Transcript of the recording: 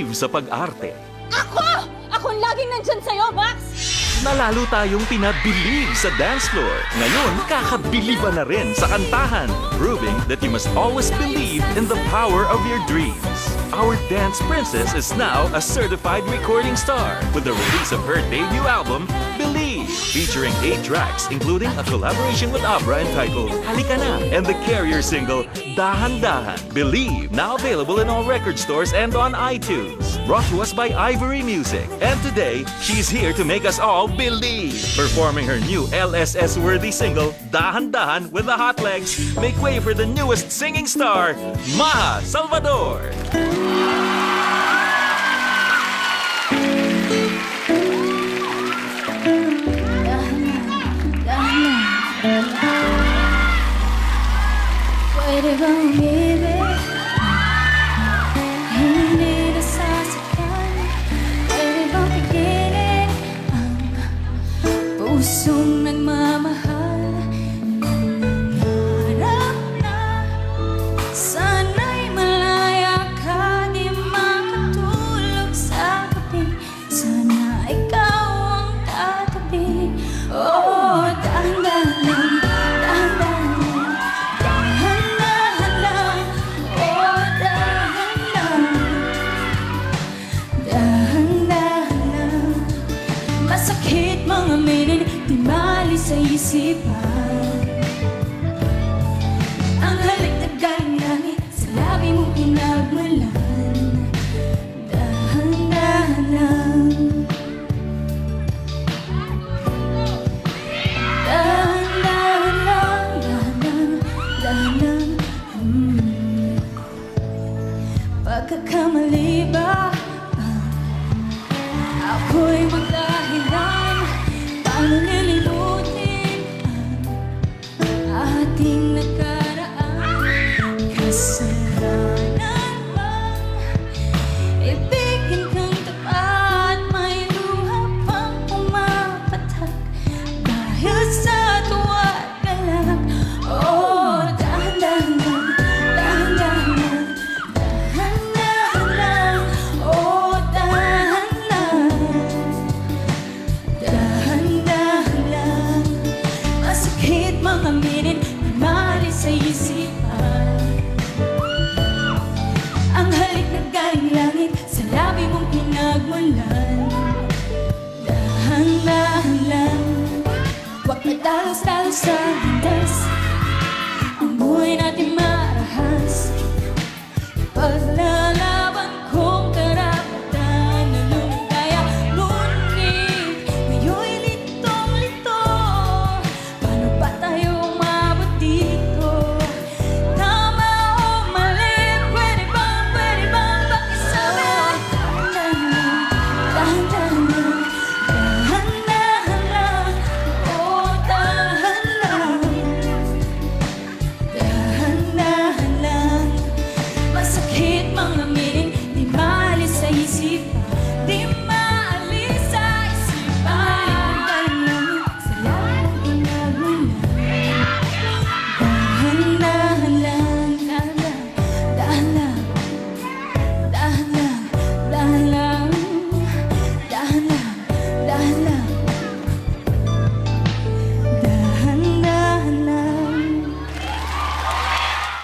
believe sa pag-arte. Ako! Akong laging nandyan sa'yo, Max! Nalalo tayong pinabilib sa dance floor. Ngayon, kakabiliban na rin sa kantahan, proving that you must always believe in the power of your dreams. Our dance princess is now a certified recording star with the release of her debut album, Believe, featuring 8 tracks, including a collaboration with Abra entitled Halika Na, and the Carrier single, Dahan Dahan. Believe, now available in all record stores and on iTunes. Brought to us by Ivory Music. And today, she's here to make us all believe. Performing her new LSS-worthy single, Dahan Dahan with the Hot Legs. Make way for the newest singing star, Maha Salvador. Pwede bang umibig? Hindi nasasaktan. Pwede bang pigilin ang pusong nagmamahal? Nangarap na sana'y malaya ka, di makatulog sa gabi. Sana ikaw ang tatabi. Oh, dahan-dahan lang, dahan-dahan lang, dahan-dahan lang. Oh, dahan-dahan, dahan-dahan lang. Masakit mga aminin, di mali sa isipan. Ang halik na galing langit, sa labi mo pinagmulan. Dahan-dahan lang, dahan-dahan lang, dahan-dahan, dahan-dahan. Pagkakamali ba? Ako